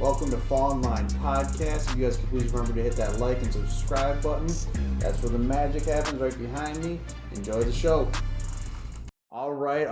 Welcome to Fall in Line Podcast. If you guys could please remember to hit that like and subscribe button. That's where the magic happens, right behind me. Enjoy the show. All right.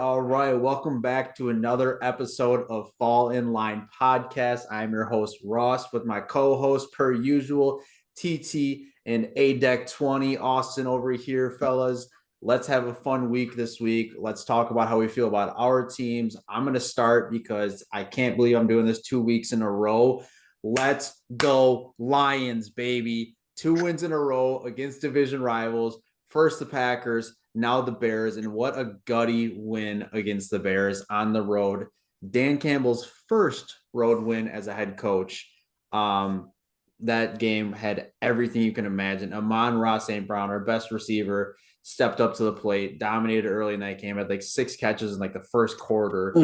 Welcome back to another episode of Fall in Line Podcast. I'm your host, Ross, with my co-host, per usual, TT and ADEC 20. Austin over here, fellas. Let's have a fun week this week. Let's talk about how we feel about our teams. I'm going to start because I can't believe I'm doing this 2 weeks in a row. Let's go Lions, baby. 2 wins in a row against division rivals. First the Packers, now the Bears, and what a gutty win against the Bears on the road. Dan Campbell's first road win as a head coach. That game had everything you can imagine. Amon-Ra St. Brown, our best receiver, stepped up to the plate, dominated early in that game, had like 6 catches in like the first quarter.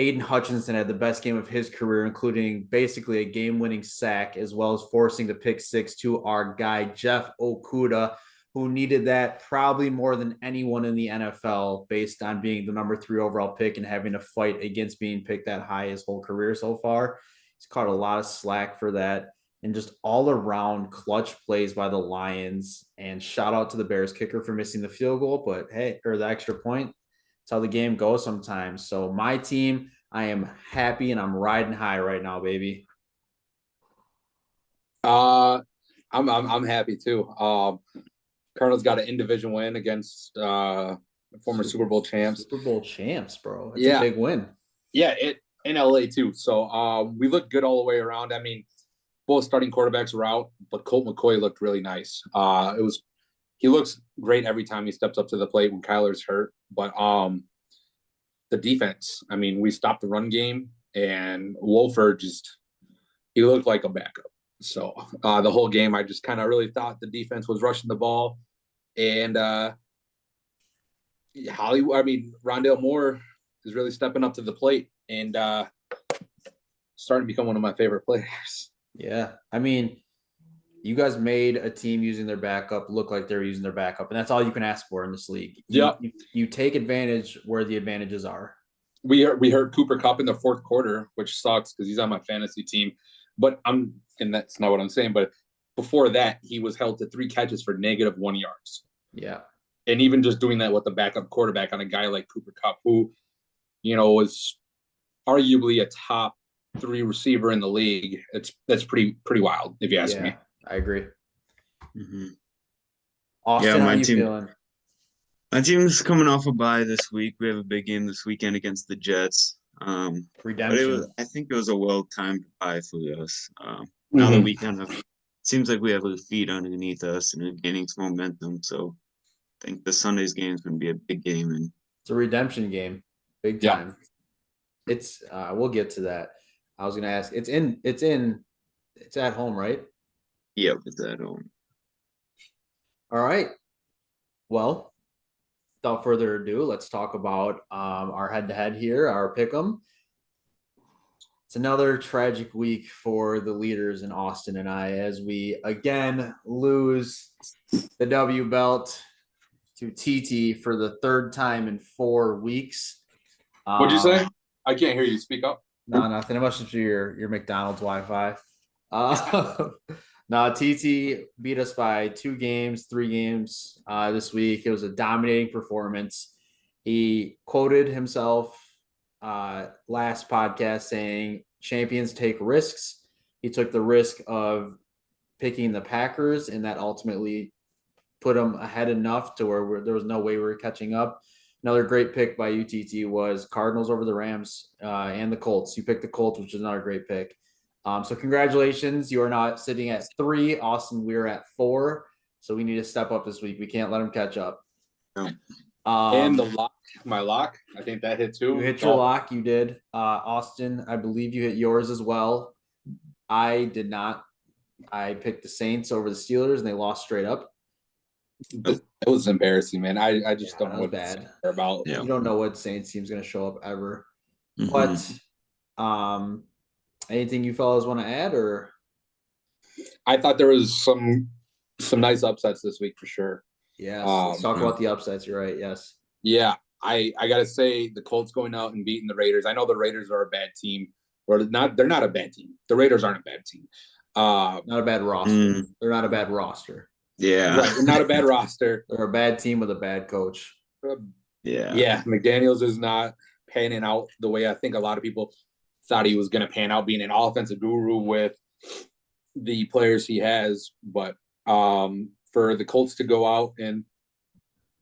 Aiden Hutchinson had the best game of his career, including basically a game-winning sack, as well as forcing the pick 6 to our guy, Jeff Okudah, who needed that probably more than anyone in the NFL based on being the number 3 overall pick and having to fight against being picked that high his whole career so far. He's caught a lot of slack for that. And just all around clutch plays by the Lions. And shout out to the Bears kicker for missing the field goal, but hey, or the extra point. That's how the game goes sometimes. So my team, I am happy and I'm riding high right now, baby. I'm happy too. Cardinals got an in-division win against former Super Bowl champs. Super Bowl champs, bro. It's a big win. Yeah, it in LA too. So we looked good all the way around. I mean, both starting quarterbacks were out, but Colt McCoy looked really nice. He looks great every time he steps up to the plate when Kyler's hurt. But the defense, I mean, we stopped the run game, and Wolford he looked like a backup. So the whole game, I just kind of really thought the defense was rushing the ball, and Rondale Moore is really stepping up to the plate and starting to become one of my favorite players. Yeah. I mean, you guys made a team using their backup look like they're using their backup, and that's all you can ask for in this league. You take advantage where the advantages are. We heard Cooper Kupp in the fourth quarter, which sucks because he's on my fantasy team. But and that's not what I'm saying. But before that, he was held to 3 catches for -1 yards. Yeah. And even just doing that with the backup quarterback on a guy like Cooper Kupp, who, was arguably a top 3 receiver in the league, that's pretty wild if you ask me. I agree. Mm-hmm. Austin, how are you feeling? My team's coming off a bye this week. We have a big game this weekend against the Jets. Redemption. I think it was a well-timed bye for us. Now that we kind of seems like we have a feet underneath us and are gaining some momentum. So I think the Sunday's game is going to be a big game, and it's a redemption game, big time. Yeah. It's we'll get to that. I was going to ask. It's at home, right? Yeah, it's at home. All right. Well, without further ado, let's talk about our head-to-head here, our pick'em. It's another tragic week for the leaders in Austin and I, as we again lose the W belt to TT for the 3rd time in 4 weeks. What'd you say? I can't hear you. Speak up. No, nothing. It must just be your McDonald's Wi-Fi. No, TT beat us by 3 games this week. It was a dominating performance. He quoted himself last podcast saying, "Champions take risks." He took the risk of picking the Packers, and that ultimately put him ahead enough to where there was no way we were catching up. Another great pick by UTT was Cardinals over the Rams and the Colts. You picked the Colts, which is another great pick. So congratulations. You are not sitting at 3. Austin, we are at 4. So we need to step up this week. We can't let them catch up. And my lock, I think that hit too. You hit your lock. You did. Austin, I believe you hit yours as well. I did not. I picked the Saints over the Steelers, and they lost straight up. It was embarrassing, man. I just don't know what bad about. Yeah. You don't know what Saints team's going to show up ever. Mm-hmm. But anything you fellas want to add, or? I thought there was some nice upsets this week for sure. Yeah, let's talk about the upsets. You're right. Yes. Yeah, I got to say the Colts going out and beating the Raiders. I know the Raiders are a bad team, or not. They're not a bad team. The Raiders aren't a bad team. Not a bad roster. They're not a bad roster. Yeah. Right, not a bad roster. They're a bad team with a bad coach. Yeah, McDaniels is not panning out the way I think a lot of people thought he was going to pan out, being an offensive guru with the players he has. But for the Colts to go out and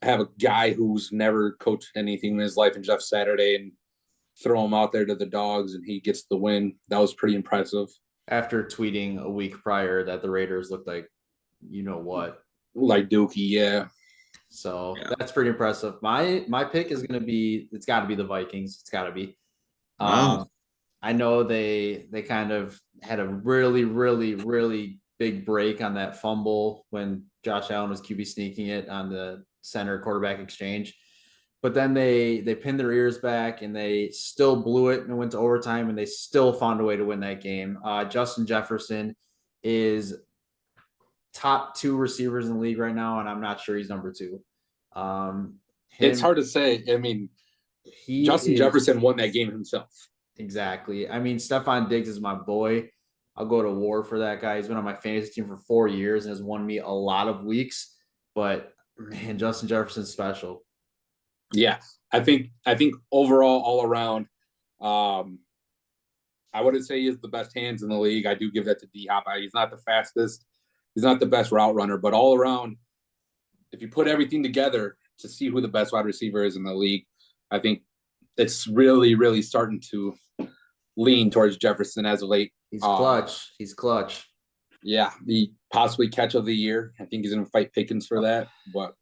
have a guy who's never coached anything in his life in Jeff Saturday and throw him out there to the dogs and he gets the win, that was pretty impressive. After tweeting a week prior that the Raiders looked like, you know what, like Dookie, yeah. So that's pretty impressive. My pick is going to be, it's got to be the Vikings. It's got to be. Wow. I know they kind of had a really, really, really big break on that fumble when Josh Allen was QB sneaking it on the center quarterback exchange. But then they pinned their ears back and they still blew it and went to overtime and they still found a way to win that game. Justin Jefferson is top 2 receivers in the league right now, and I'm not sure he's number 2. It's hard to say. I mean, Justin Jefferson won that game himself. Exactly. I mean, Stephon Diggs is my boy. I'll go to war for that guy. He's been on my fantasy team for 4 years and has won me a lot of weeks. But man, Justin Jefferson's special. Yeah, I think overall, all around, I wouldn't say he has the best hands in the league. I do give that to D-Hop. He's not the fastest. He's not the best route runner, but all around, if you put everything together to see who the best wide receiver is in the league, I think it's really, really starting to lean towards Jefferson as of late. He's clutch. He's clutch. Yeah, the possibly catch of the year. I think he's going to fight Pickens for that, but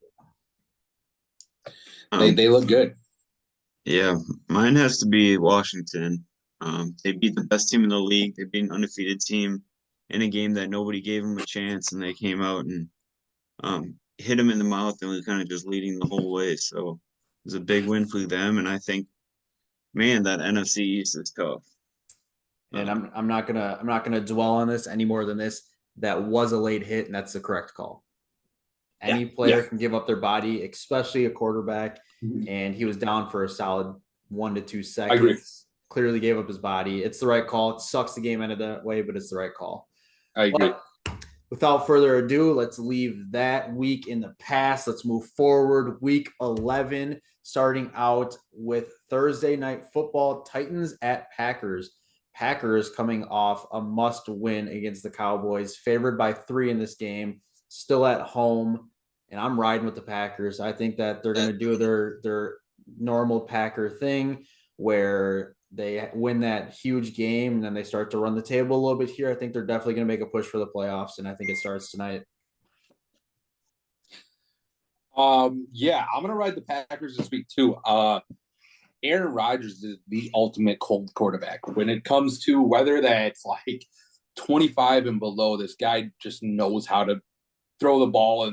they look good. Yeah, mine has to be Washington. They beat the best team in the league. They beat an undefeated team in a game that nobody gave them a chance, and they came out and hit him in the mouth and was kind of just leading the whole way. So it was a big win for them, and I think, man, that NFC East is tough. And I'm not gonna dwell on this any more than this. That was a late hit, and that's the correct call. Any player can give up their body, especially a quarterback, and he was down for a solid 1 to 2 seconds. I agree. Clearly gave up his body. It's the right call. It sucks the game ended that way, but it's the right call. I agree. But without further ado, let's leave that week in the past. Let's move forward. Week 11, starting out with Thursday night football, Titans at Packers. Packers coming off a must win against the Cowboys, favored by 3 in this game, still at home. And I'm riding with the Packers. I think that they're going to do their normal Packer thing where they win that huge game and then they start to run the table a little bit here. I think they're definitely going to make a push for the playoffs, and I think it starts tonight. Yeah, I'm going to ride the Packers this week too. Aaron Rodgers is the ultimate cold quarterback. When it comes to weather that's like 25 and below, this guy just knows how to throw the ball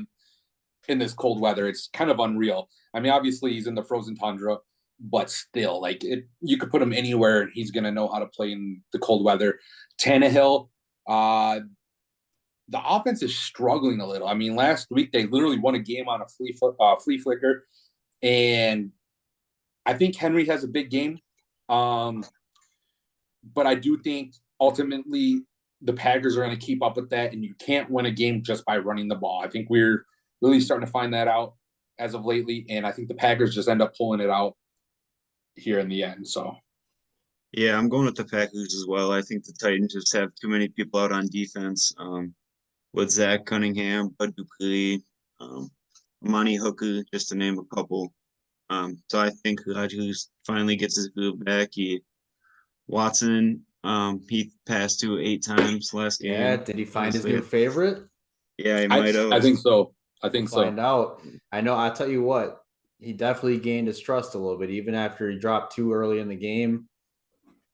in this cold weather. It's kind of unreal. I mean, obviously he's in the frozen tundra, but still, like you could put him anywhere and he's going to know how to play in the cold weather. Tannehill, the offense is struggling a little. I mean, last week they literally won a game on a flea flicker, and I think Henry has a big game. But I do think ultimately the Packers are going to keep up with that, and you can't win a game just by running the ball. I think we're really starting to find that out as of lately, and I think the Packers just end up pulling it out here in the end. So, yeah, I'm going with the Packers as well. I think the Titans just have too many people out on defense. With Zach Cunningham, Bud Dupree, Monty Hooker, just to name a couple. So I think Rodgers finally gets his groove back. Watson, he passed 8 times last game. Yeah, did he find his new favorite? Yeah, he might have. I think so. Find out. I know. I'll tell you what. He definitely gained his trust a little bit, even after he dropped 2 early in the game.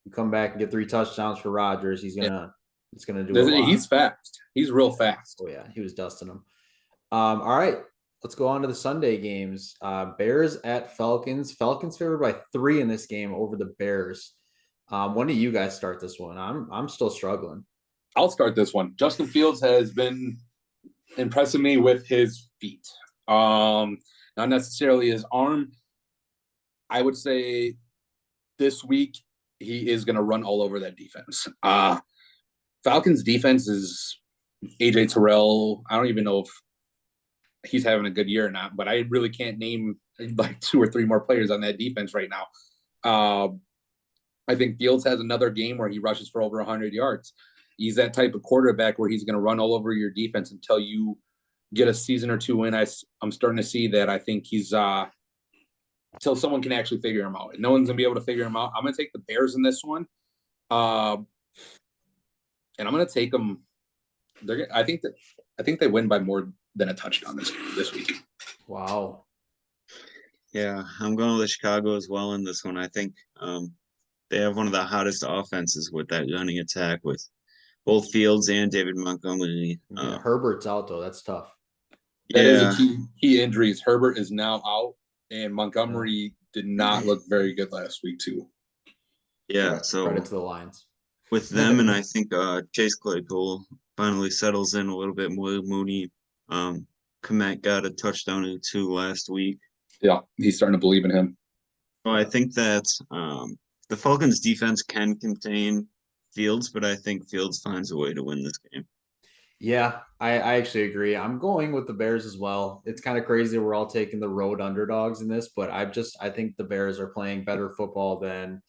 You come back and get 3 touchdowns for Rodgers. It's gonna do a lot. He's fast. He's real fast. Oh yeah, he was dusting them. All right, let's go on to the Sunday games. Bears at Falcons. Falcons favored by 3 in this game over the Bears. When do you guys start this one? I'm still struggling. I'll start this one. Justin Fields has been impressing me with his feet. Not necessarily his arm. I would say this week he is going to run all over that defense. Falcons defense is AJ Terrell. I don't even know if he's having a good year or not, but I really can't name like 2 or 3 more players on that defense right now. I think Fields has another game where he rushes for over 100 yards. He's that type of quarterback where he's going to run all over your defense until you get a season or 2 in. I'm starting to see that. I think he's until someone can actually figure him out. And no one's going to be able to figure him out. I'm going to take the Bears in this one. And I'm going to take them. I think they win by more than a touchdown this week. Wow. Yeah, I'm going with Chicago as well in this one. I think they have one of the hottest offenses with that running attack with both Fields and David Montgomery. Yeah, Herbert's out though. That's tough. That is a key injuries. Herbert is now out, and Montgomery did not look very good last week too. Yeah, so credit to the Lions. With them, and I think Chase Claypool finally settles in a little bit more. Mooney, Komet got a touchdown or 2 last week. Yeah, he's starting to believe in him. So I think that the Falcons defense can contain Fields, but I think Fields finds a way to win this game. Yeah, I actually agree. I'm going with the Bears as well. It's kind of crazy we're all taking the road underdogs in this, but I think the Bears are playing better football than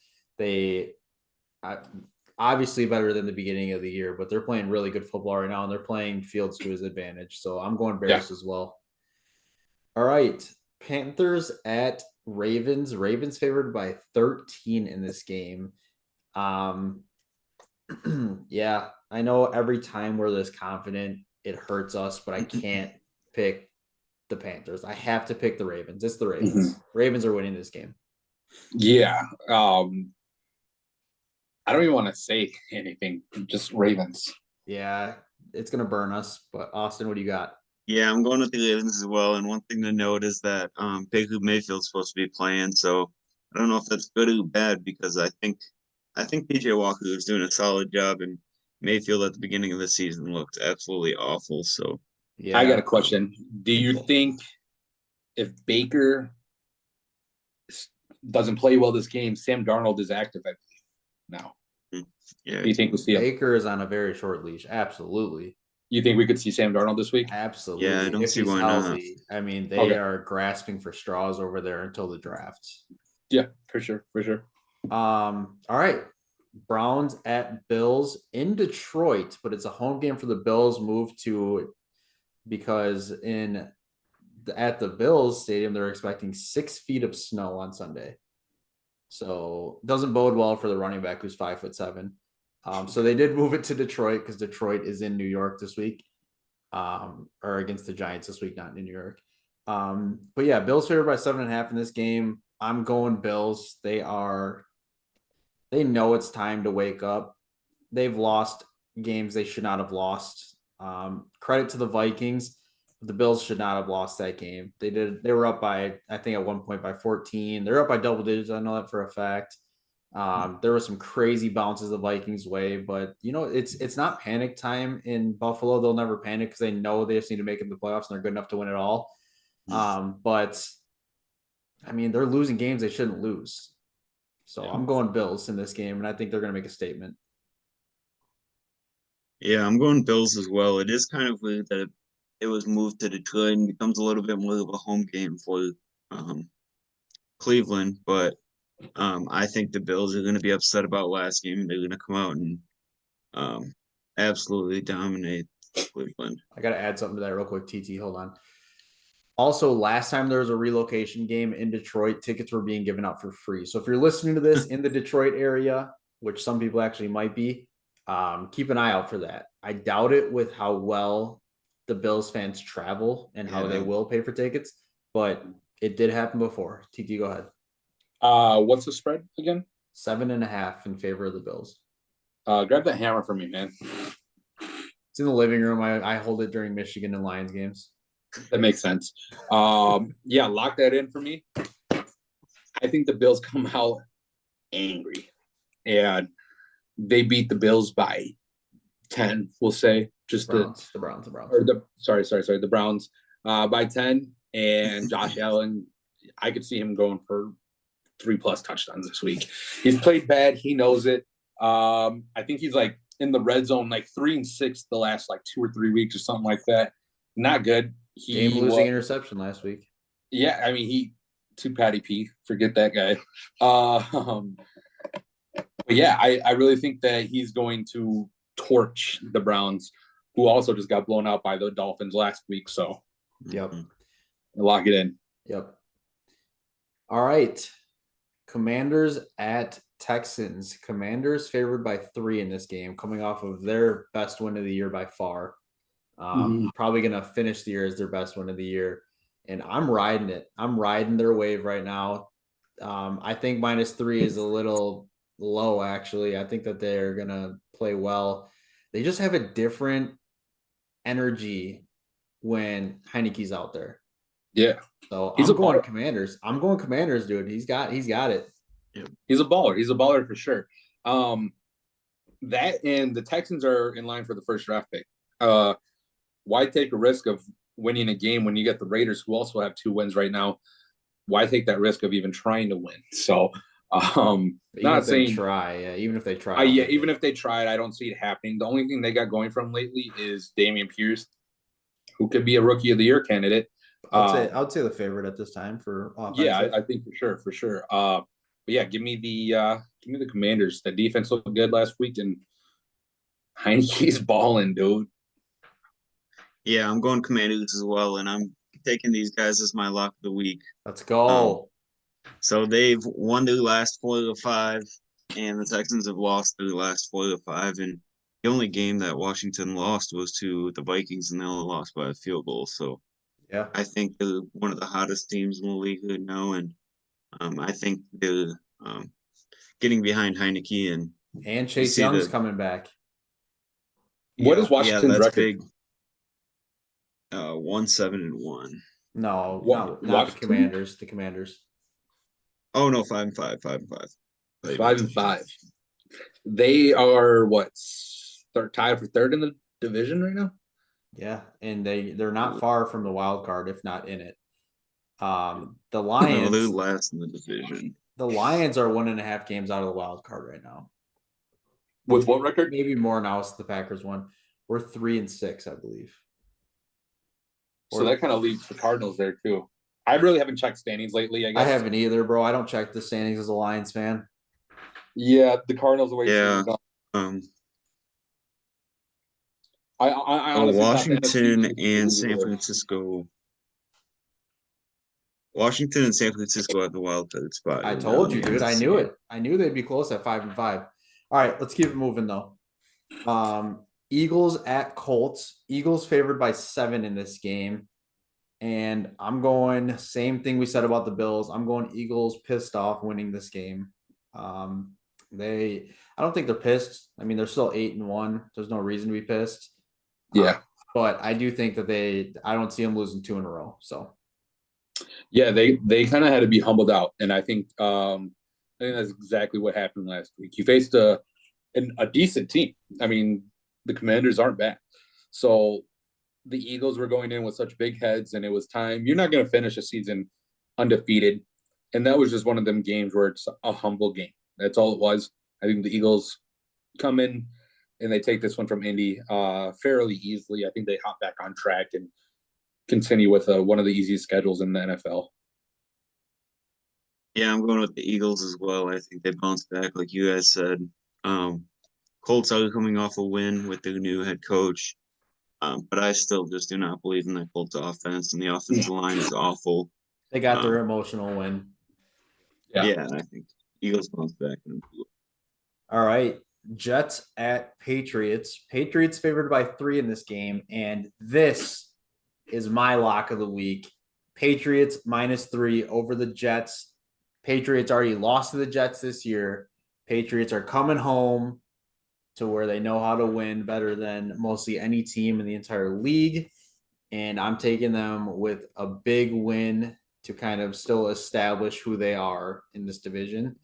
obviously better than the beginning of the year, but they're playing really good football right now, and they're playing Fields to his advantage. So I'm going Bears as well. All right, Panthers at Ravens. Ravens favored by 13 in this game. Yeah, I know every time we're this confident, it hurts us, but I can't pick the Panthers. I have to pick the Ravens. It's the Ravens. Mm-hmm. Ravens are winning this game. Yeah. I don't even want to say anything. Just Ravens. Yeah, it's going to burn us. But Austin, what do you got? Yeah, I'm going with the Ravens as well. And one thing to note is that Baker Mayfield's supposed to be playing. So I don't know if that's good or bad because I think PJ Walker is doing a solid job, and Mayfield at the beginning of the season looked absolutely awful. So yeah, I got a question. Do you think if Baker doesn't play well this game, Sam Darnold is active now? Yeah. Do you think we'll see Baker is on a very short leash? Absolutely. You think we could see Sam Darnold this week? Absolutely. Yeah, I don't see why healthy. Not. I mean, they are grasping for straws over there until the draft. Yeah, for sure. All right. Browns at Bills in Detroit, but it's a home game for the Bills. Moved to because at the Bills stadium they're expecting 6 feet of snow on Sunday, so it doesn't bode well for the running back who's 5'7". So they did move it to Detroit because Detroit is in New York this week, or against the Giants this week, not in New York. But yeah, Bills favored by 7.5 in this game. I'm going Bills. They know it's time to wake up. They've lost games they should not have lost. Credit to the Vikings. The Bills should not have lost that game. They did. They were up by, I think at one point by 14. They're up by double digits. I know that for a fact. There were some crazy bounces the Vikings way, but it's not panic time in Buffalo. They'll never panic because they know they just need to make it in the playoffs and they're good enough to win it all. But I mean, they're losing games they shouldn't lose. So I'm going Bills in this game, and I think they're going to make a statement. Yeah, I'm going Bills as well. It is kind of weird that it was moved to Detroit and becomes a little bit more of a home game for Cleveland, but I think the Bills are going to be upset about last game, and they're going to come out and absolutely dominate Cleveland. I got to add something to that real quick, TT. Hold on. Also, last time there was a relocation game in Detroit, tickets were being given out for free. So if you're listening to this in the Detroit area, which some people actually might be, keep an eye out for that. I doubt it with how well the Bills fans travel and how they will pay for tickets, but it did happen before. TT, go ahead. What's the spread again? 7.5 in favor of the Bills. Grab that hammer for me, man. It's in the living room. I hold it during Michigan and Lions games. That makes sense. Yeah, lock that in for me. I think the Bills come out angry, and they beat the Bills by 10. We'll say just the Browns. Or the Browns by 10. And Josh Allen, I could see him going for 3+ touchdowns this week. He's played bad. He knows it. I think he's like in the red zone, like 3-6 the last like 2 or 3 weeks or something like that. Not good. Game-losing interception last week. Yeah, I mean, he to Patty P. Forget that guy. But yeah, I really think that he's going to torch the Browns, who also just got blown out by the Dolphins last week. So, Yep. Lock it in. Yep. All right. Commanders at Texans. Commanders favored by 3 in this game, coming off of their best win of the year by far. Probably going to finish the year as their best win of the year. And I'm riding it. I'm riding their wave right now. I think -3 is a little low, actually. I think that they're going to play well. They just have a different energy when Heineke's out there. Yeah. So I'm going Commanders. I'm going Commanders, dude. He's got it. Yep. He's a baller. He's a baller for sure. That and the Texans are in line for the first draft pick. Why take a risk of winning a game when you get the Raiders, who also have 2 wins right now? Why take that risk of even trying to win? So, not saying try. Yeah, even if they try. Even if they tried, I don't see it happening. The only thing they got going from lately is Dameon Pierce, who could be a Rookie of the Year candidate. I would say the favorite at this time for offense. Yeah, I think for sure. But yeah, give me the Commanders. The defense looked good last week, and Heineke's balling, dude. Yeah, I'm going Commanders as well, and I'm taking these guys as my lock of the week. Let's go. So they've won their last 4 of 5, and the Texans have lost their last 4 of 5. And the only game that Washington lost was to the Vikings, and they only lost by a field goal. So yeah, I think they're one of the hottest teams in the league right now, and I think they're getting behind Heineke and Chase Young's coming back. What is Washington's that's record? Big. 1-7-1. No, not the Commanders. The Commanders. Oh no, 5-5. 5-5. 5-5. They are what? Tied for third in the division right now. Yeah, and they're not far from the wild card, if not in it. The Lions. No, they're last in the division. The Lions are 1.5 games out of the wild card right now. With what record? Maybe more now. It's the Packers one. We're 3-6, I believe. So that kind of leaves the Cardinals there too. I really haven't checked standings lately. I haven't either, bro. I don't check the standings as a Lions fan. Yeah, the Cardinals are way. Yeah. I honestly Washington and San Francisco. Washington and San Francisco at the wild card spot. I told you, dude. I knew it. I knew they'd be close at 5-5. All right, let's keep it moving though. Eagles at Colts. Eagles favored by 7 in this game. And I'm going same thing we said about the Bills. I'm going Eagles pissed off winning this game. I don't think they're pissed. I mean, they're still 8-1. There's no reason to be pissed. Yeah. But I do think that I don't see them losing 2 in a row. So yeah, they kind of had to be humbled out. And I think that's exactly what happened last week. You faced a decent team. I mean, the Commanders aren't bad. So the Eagles were going in with such big heads, and it was time. You're not going to finish a season undefeated. And that was just one of them games where it's a humble game. That's all it was. I think the Eagles come in and they take this one from Indy fairly easily. I think they hop back on track and continue with one of the easiest schedules in the NFL. Yeah, I'm going with the Eagles as well. I think they bounced back, like you guys said. Colts are coming off a win with their new head coach. But I still just do not believe in that Colts offense, and the offensive line is awful. They got their emotional win. Yeah, and I think Eagles bounce back. All right. Jets at Patriots. Patriots favored by 3 in this game, and this is my lock of the week. Patriots -3 over the Jets. Patriots already lost to the Jets this year. Patriots are coming home to where they know how to win better than mostly any team in the entire league. And I'm taking them with a big win to kind of still establish who they are in this division.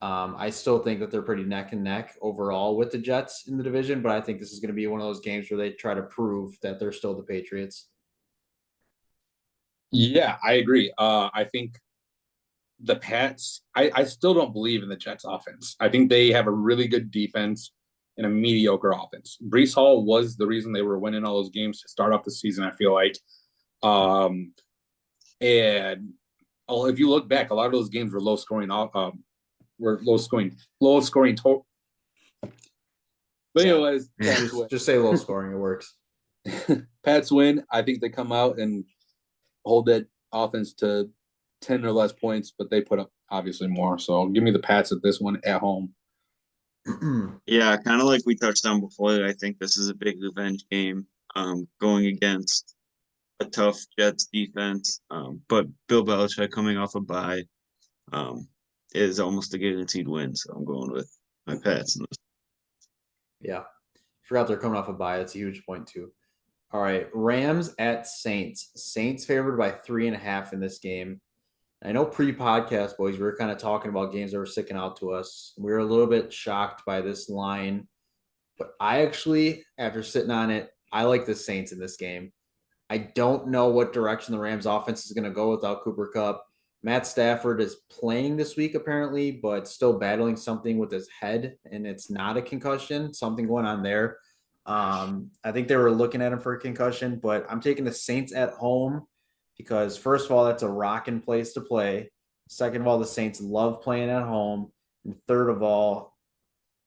I still think that they're pretty neck and neck overall with the Jets in the division, but I think this is going to be one of those games where they try to prove that they're still the Patriots. Yeah, I agree. I think the Pats, I still don't believe in the Jets offense. I think they have a really good defense and a mediocre offense. Brees Hall was the reason they were winning all those games to start off the season, I feel like. And if you look back, a lot of those games were low scoring. Low scoring. But anyways, Yeah. Just say low scoring. It works. Pats win. I think they come out and hold that offense to 10 or less points, but they put up obviously more. So give me the Pats at this one at home. Yeah, kind of like we touched on before. I think this is a big revenge game, going against a tough Jets defense. But Bill Belichick coming off a bye, is almost a guaranteed win. So I'm going with my Pats in this. Yeah. Forgot they're coming off a bye. That's a huge point too. All right. Rams at Saints. Saints favored by 3.5 in this game. I know pre-podcast, boys, we were kind of talking about games that were sticking out to us. We were a little bit shocked by this line. But I actually, after sitting on it, I like the Saints in this game. I don't know what direction the Rams offense is going to go without Cooper Kupp. Matt Stafford is playing this week apparently, but still battling something with his head, and it's not a concussion. Something going on there. I think they were looking at him for a concussion, but I'm taking the Saints at home because first of all, that's a rocking place to play. Second of all, the Saints love playing at home, and third of all,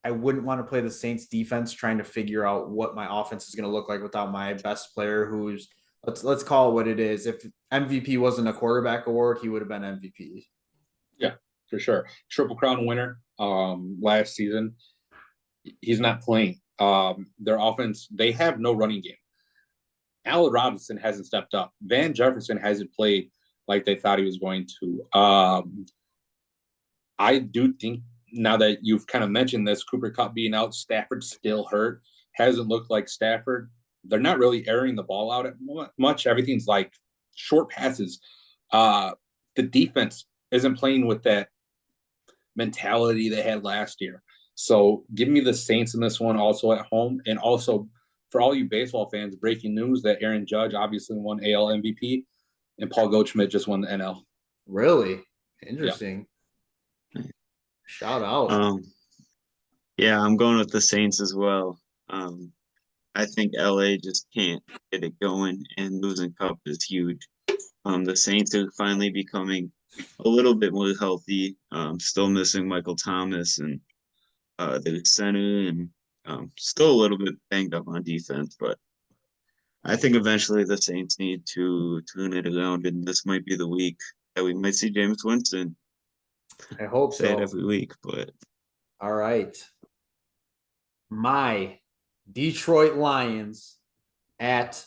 I wouldn't want to play the Saints defense trying to figure out what my offense is going to look like without my best player who's let's call it what it is. If MVP wasn't a quarterback award, he would have been MVP. Yeah, for sure. Triple Crown winner last season. He's not playing. Their offense, they have no running game. Allen Robinson hasn't stepped up. Van Jefferson hasn't played like they thought he was going to. I do think now that you've kind of mentioned this, Cooper Kupp being out, Stafford still hurt, hasn't looked like Stafford. They're not really airing the ball out much. Everything's like short passes. The defense isn't playing with that mentality they had last year. So give me the Saints in this one also at home. And also for all you baseball fans, breaking news that Aaron Judge obviously won AL MVP and Paul Goldschmidt just won the NL. Really? Interesting. Yeah. Shout out. Yeah, I'm going with the Saints as well. I think LA just can't get it going, and losing Cup is huge. The Saints are finally becoming a little bit more healthy. Still missing Michael Thomas and the center, and still a little bit banged up on defense. But I think eventually the Saints need to turn it around, and this might be the week that we might see Jameis Winston. I hope say so. It every week, but all right. My Detroit Lions at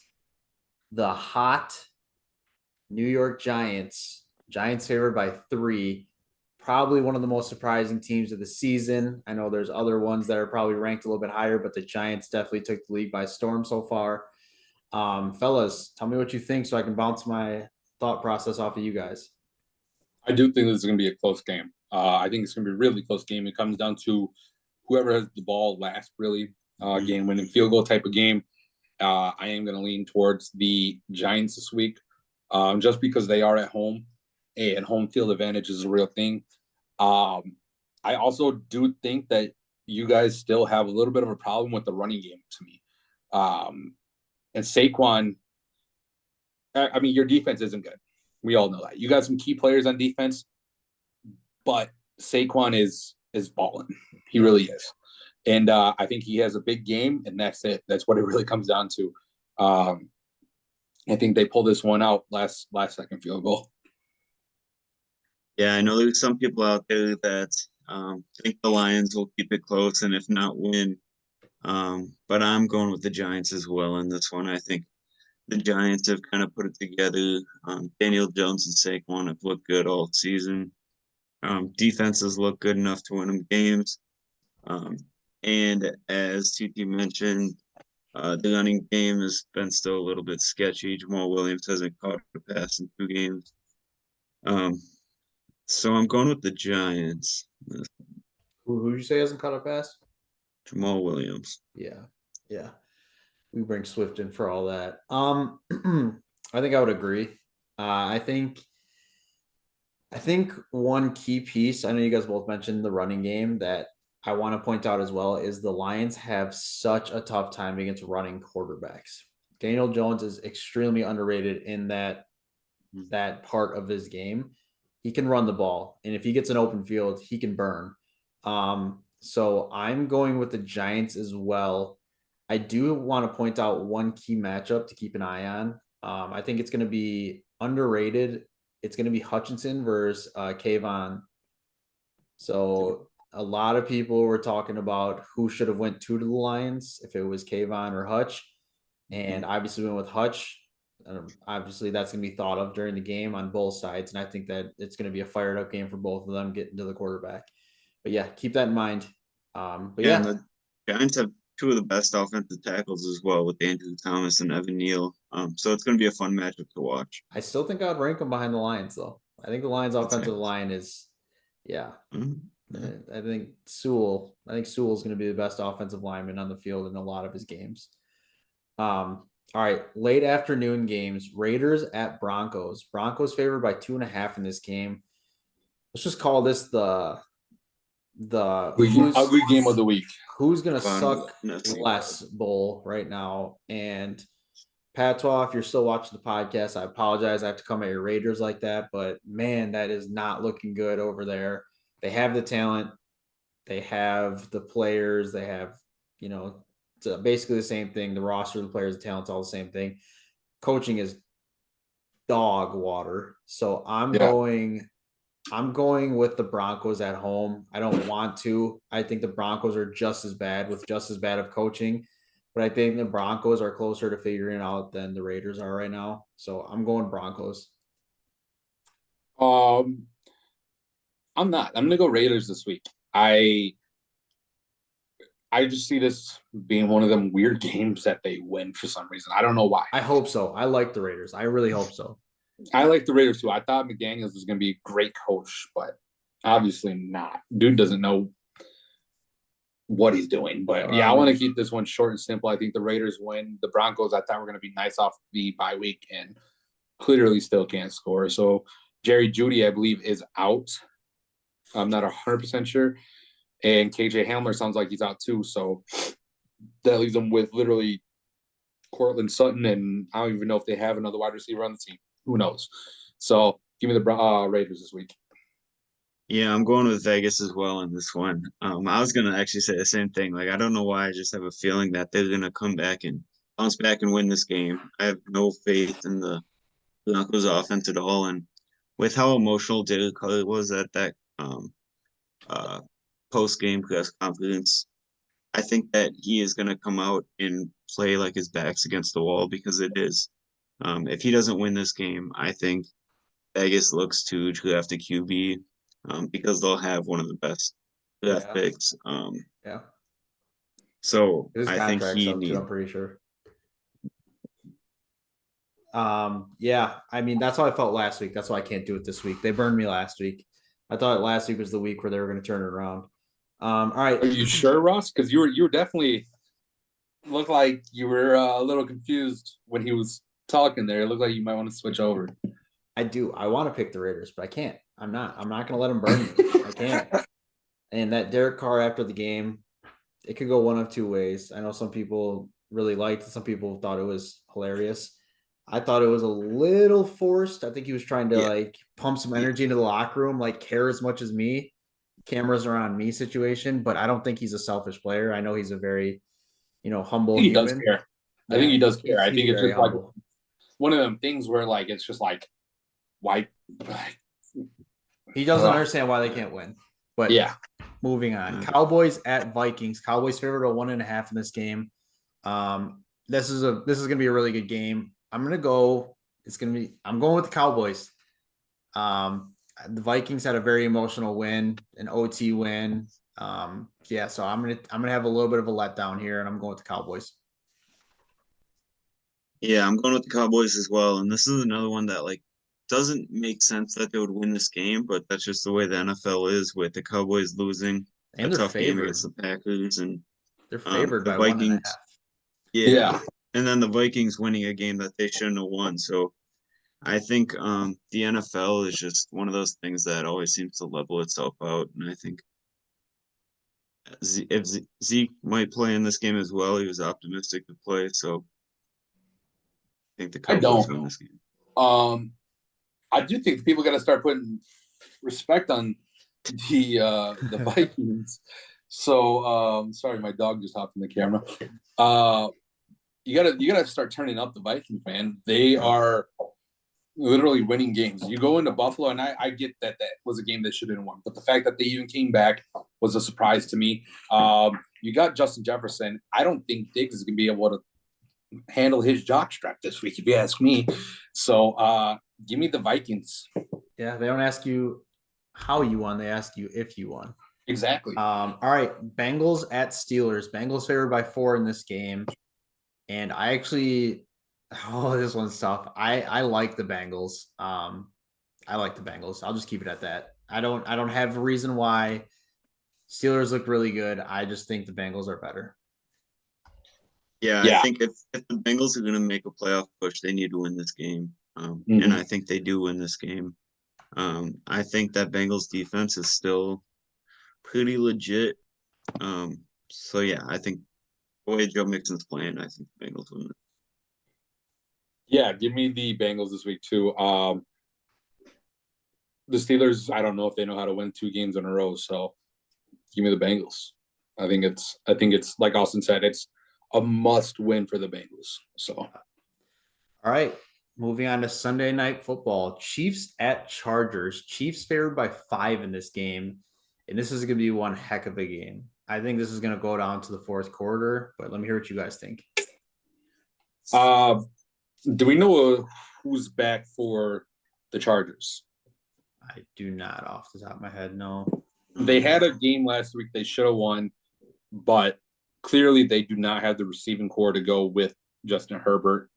the hot New York Giants. Giants favored by 3. Probably one of the most surprising teams of the season. I know there's other ones that are probably ranked a little bit higher, but the Giants definitely took the league by storm so far. Fellas, tell me what you think so I can bounce my thought process off of you guys. I do think this is going to be a close game. I think it's going to be a really close game. It comes down to whoever has the ball last, really, game-winning field goal type of game. I am going to lean towards the Giants this week, just because they are at home, and home field advantage is a real thing. I also do think that you guys still have a little bit of a problem with the running game to me. And Saquon, I mean, your defense isn't good. We all know that. You got some key players on defense, but Saquon is balling. He really is. And I think he has a big game, and that's it. That's what it really comes down to. I think they pulled this one out last second field goal. Yeah, I know there's some people out there that think the Lions will keep it close and if not win. But I'm going with the Giants as well in this one. I think the Giants have kind of put it together. Daniel Jones and Saquon have looked good all season. Defenses look good enough to win them games. And as TT mentioned, the running game has been still a little bit sketchy. Jamal Williams hasn't caught a pass in 2 games. So I'm going with the Giants. Who'd you say hasn't caught a pass? Jamal Williams. Yeah. We bring Swift in for all that. I think I would agree. I think I think one key piece, I know you guys both mentioned the running game, that I want to point out as well is the Lions have such a tough time against running quarterbacks. Daniel Jones is extremely underrated in that part of his game. He can run the ball, and if he gets an open field, he can burn. So I'm going with the Giants as well. I do want to point out one key matchup to keep an eye on. I think it's going to be underrated. It's going to be Hutchinson versus Kayvon. So a lot of people were talking about who should have went to the Lions, if it was Kayvon or Hutch, and obviously went with Hutch. Obviously, that's going to be thought of during the game on both sides, and I think that it's going to be a fired up game for both of them getting to the quarterback. But yeah, keep that in mind. And the Giants have two of the best offensive tackles as well with Andrew Thomas and Evan Neal. So it's going to be a fun matchup to watch. I still think I'd rank them behind the Lions, though. I think the Lions' offensive line is, yeah. I think Sewell. I think Sewell is going to be the best offensive lineman on the field in a lot of his games. All right, late afternoon games. Raiders at Broncos. Broncos favored by 2.5 in this game. Let's just call this the ugly game of the week. Who's gonna suck less bowl right now? And Patois, if you're still watching the podcast, I apologize. I have to come at your Raiders like that, but man, that is not looking good over there. They have the talent, they have the players, they have, it's basically the same thing. The roster, the players, the talent's all the same thing. Coaching is dog water. So I'm going with the Broncos at home. I don't want to. I think the Broncos are just as bad with just as bad of coaching, but I think the Broncos are closer to figuring out than the Raiders are right now. So I'm going Broncos. I'm not. I'm gonna go Raiders this week. I just see this being one of them weird games that they win for some reason. I don't know why. I hope so. I like the Raiders. I really hope so. I like the Raiders too. I thought McDaniels was going to be a great coach, but obviously not. Dude doesn't know what he's doing. But yeah, I want to keep this one short and simple. I think the Raiders win. The Broncos, I thought were going to be nice off the bye week and clearly still can't score. So Jerry Jeudy, I believe, is out. I'm not 100% sure. And KJ Hamler sounds like he's out too. So that leaves them with literally Cortland Sutton, and I don't even know if they have another wide receiver on the team. Who knows? So give me the Raiders this week. Yeah, I'm going with Vegas as well in this one. I was gonna actually say the same thing. Like, I don't know why. I just have a feeling that they're gonna come back and bounce back and win this game. I have no faith in the Broncos offense at all. And with how emotional Derek Carr was at that post game press conference, I think that he is gonna come out and play like his back's against the wall because it is. If he doesn't win this game, I think Vegas looks to draft a QB because they'll have one of the best draft picks. So his I think he needs. needs. I'm pretty sure. Yeah, I mean that's how I felt last week. That's why I can't do it this week. They burned me last week. I thought last week was the week where they were going to turn it around. All right. Are you sure, Ross? Because you were definitely looked like you were a little confused when he was talking there. It looked like you might want to switch over. I do. I want to pick the Raiders, but I can't. I'm not going to let them burn me. I can't. And that Derek Carr after the game, it could go one of two ways. I know some people really liked it. Some people thought it was hilarious. I thought it was a little forced. I think he was trying to pump some energy into the locker room, like care as much as me. Cameras are on me situation, but I don't think he's a selfish player. I know he's a very, humble He human. does care. I think he does care. I think it's just humble. like one of them things where like it's just like why he doesn't understand why they can't win. But yeah, moving on. Cowboys at Vikings. Cowboys favored a 1.5 in this game. This is gonna be a really good game. I'm going going with the Cowboys. The Vikings had a very emotional win, an OT win. So I'm gonna have a little bit of a letdown here, and I'm going with the Cowboys. Yeah, I'm going with the Cowboys as well. And this is another one that doesn't make sense that they would win this game, but that's just the way the NFL is with the Cowboys losing and a tough favored. game against the Packers, and they're favored the by Vikings. 1.5. Yeah, and then the Vikings winning a game that they shouldn't have won. So I think the NFL is just one of those things that always seems to level itself out, and I think if Zeke might play in this game as well, he was optimistic to play, so I think the I Cowboys don't. win this game. Um, I do think people got to start putting respect on the Vikings. So sorry, my dog just hopped in the camera. Uh, you gotta start turning up the Vikings, man. They are literally winning games. You go into Buffalo, and I get that that was a game they should have won, but the fact that they even came back was a surprise to me. You got Justin Jefferson. I don't think Diggs is gonna be able to handle his jockstrap this week, if you ask me. So give me the Vikings. Yeah, they don't ask you how you won; they ask you if you won. Exactly. All right, Bengals at Steelers. Bengals favored by 4 in this game, and I actually, oh, this one's tough. I like the Bengals. I like the Bengals. I'll just keep it at that. I don't have a reason why. Steelers look really good. I just think the Bengals are better. Yeah, I Yeah. think if the Bengals are going to make a playoff push, they need to win this game, and Mhm. I think they do win this game. I think that Bengals defense is still pretty legit. So yeah, I think the way Joe Mixon's playing, I think the Bengals win. Yeah, give me the Bengals this week too. The Steelers, I don't know if they know how to win 2 games in a row, so give me the Bengals. I think it's like Austin said, it's a must win for the Bengals. So All right, moving on to Sunday night football. Chiefs at Chargers. Chiefs favored by 5 in this game, and this is going to be one heck of a game. I think this is going to go down to the fourth quarter, but let me hear what you guys think. uh do we know who's back for the Chargers? I do not off the top of my head, no. They had a game last week they should have won, but clearly they do not have the receiving core to go with Justin Herbert.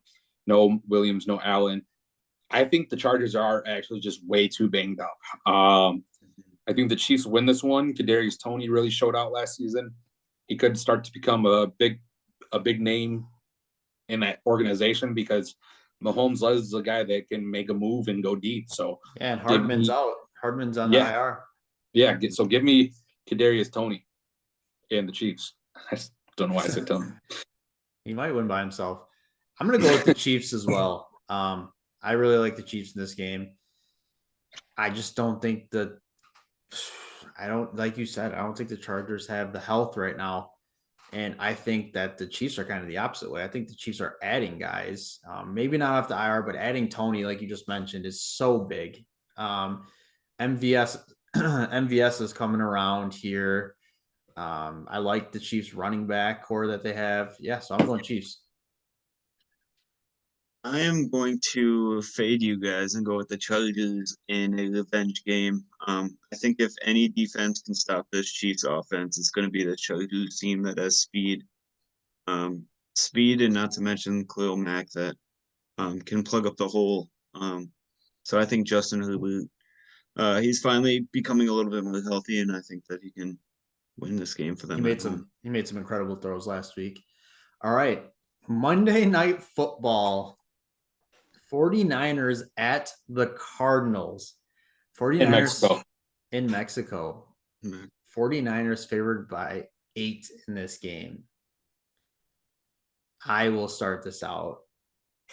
No Williams, no Allen. I think the Chargers are actually just way too banged up. I think the Chiefs win this one. Kadarius Toney really showed out last season. He could start to become a big name in that organization because Mahomes is a guy that can make a move and go deep. So Yeah, and give Hardman's me, out. Hardman's on the yeah, IR. yeah. So give me Kadarius Toney and the Chiefs. I just don't know why I said Tony. He might win by himself. I'm going to go with the Chiefs as well. I really like the Chiefs in this game. I just don't think I don't, like you said, I don't think the Chargers have the health right now. And I think that the Chiefs are kind of the opposite way. I think the Chiefs are adding guys, maybe not off the IR, but adding Tony, like you just mentioned, is so big. MVS MVS is coming around here. I like the Chiefs running back core that they have. Yeah, so I'm going Chiefs. I am going to fade you guys and go with the Chargers in a revenge game. I think if any defense can stop this Chiefs offense, it's going to be the Chargers team that has speed. Speed, and not to mention Khalil Mack that can plug up the hole. So I think Justin Herbert, he's finally becoming a little bit more healthy, and I think that he can win this game for them at home. He made some incredible throws last week. All right. Monday night football. 49ers at the Cardinals. 49ers In Mexico. in Mexico. 49ers favored by 8 in this game. I will start this out.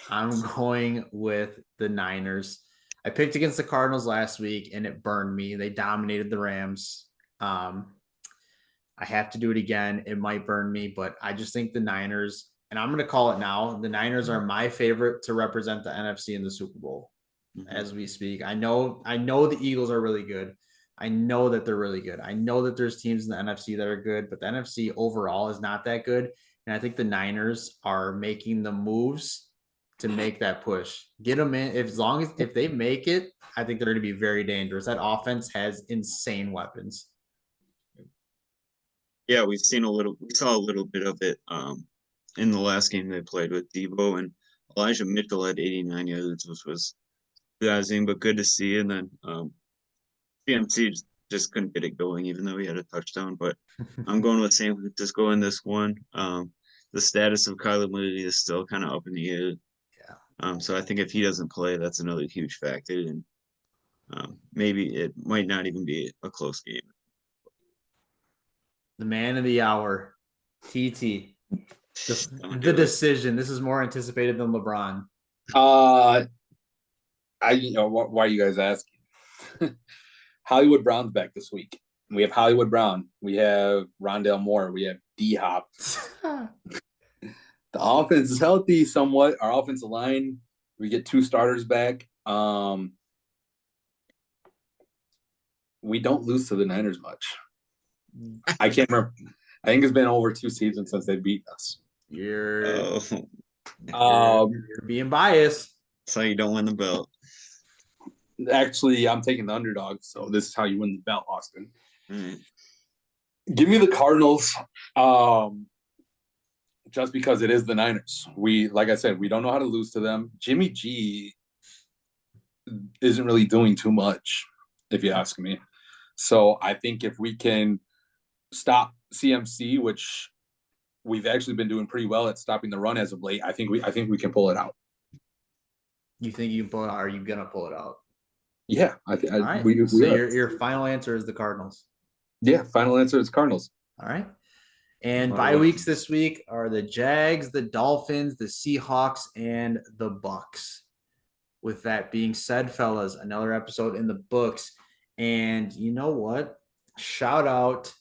I'm going with the Niners. I picked against the Cardinals last week and it burned me. They dominated the Rams. I have to do it again. It might burn me, but I just think the Niners, and I'm going to call it now, the Niners are my favorite to represent the NFC in the Super Bowl as we speak. I know the Eagles are really good. I know that they're really good. I know that there's teams in the NFC that are good, but the NFC overall is not that good. And I think the Niners are making the moves to make that push. Get them in. If they make it, I think they're going to be very dangerous. That offense has insane weapons. Yeah, we saw a little bit of it in the last game they played with Debo, and Elijah Mitchell had 89 yards, which was surprising but good to see. And then CMC just couldn't get it going, even though he had a touchdown. But I'm going with San Francisco in this one. The status of Kyler Murray is still kind of up in the air. Yeah. So I think if he doesn't play, that's another huge factor, and maybe it might not even be a close game. The man of the hour, TT. Don't The do it. decision. This is more anticipated than LeBron. why are you guys asking? Hollywood Brown's back this week. We have Hollywood Brown. We have Rondale Moore. We have D-Hop. The offense is healthy somewhat. Our offensive line, we get 2 starters back. We don't lose to the Niners much. I can't remember. I think it's been over 2 seasons since they beat us. You're Um, being biased. So you don't win the belt. Actually, I'm taking the underdog, so this is how you win the belt, Austin. Right. Give me the Cardinals, just because it is the Niners. Like I said, we don't know how to lose to them. Jimmy G isn't really doing too much, if you ask me. So I think if we can stop CMC, which we've actually been doing pretty well at stopping the run as of late, I think we can pull it out. You think you can pull it out? Are you gonna pull it out? Yeah, I think. All right. We so are. your final answer is the Cardinals. Yeah, final answer is Cardinals. All right. And Wow. bye weeks this week are the Jags, the Dolphins, the Seahawks, and the Bucks. With that being said, fellas, another episode in the books. And you know what? Shout out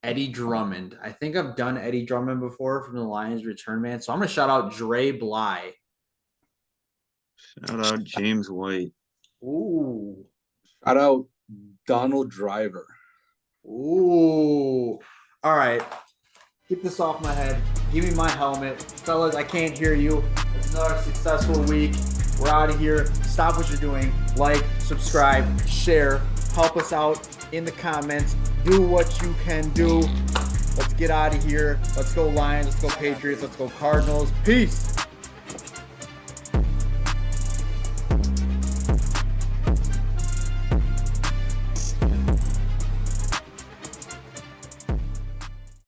Eddie Drummond. I think I've done Eddie Drummond before from the Lions return man. So I'm going to shout out Dre Bly. Shout out James White. Ooh. Shout out Donald Driver. Ooh. All right. Get this off my head. Give me my helmet. Fellas, I can't hear you. It's another successful week. We're out of here. Stop what you're doing. Like, subscribe, share. Help us out in the comments. Do what you can do. Let's get out of here. Let's go Lions. Let's go Patriots. Let's go Cardinals. Peace.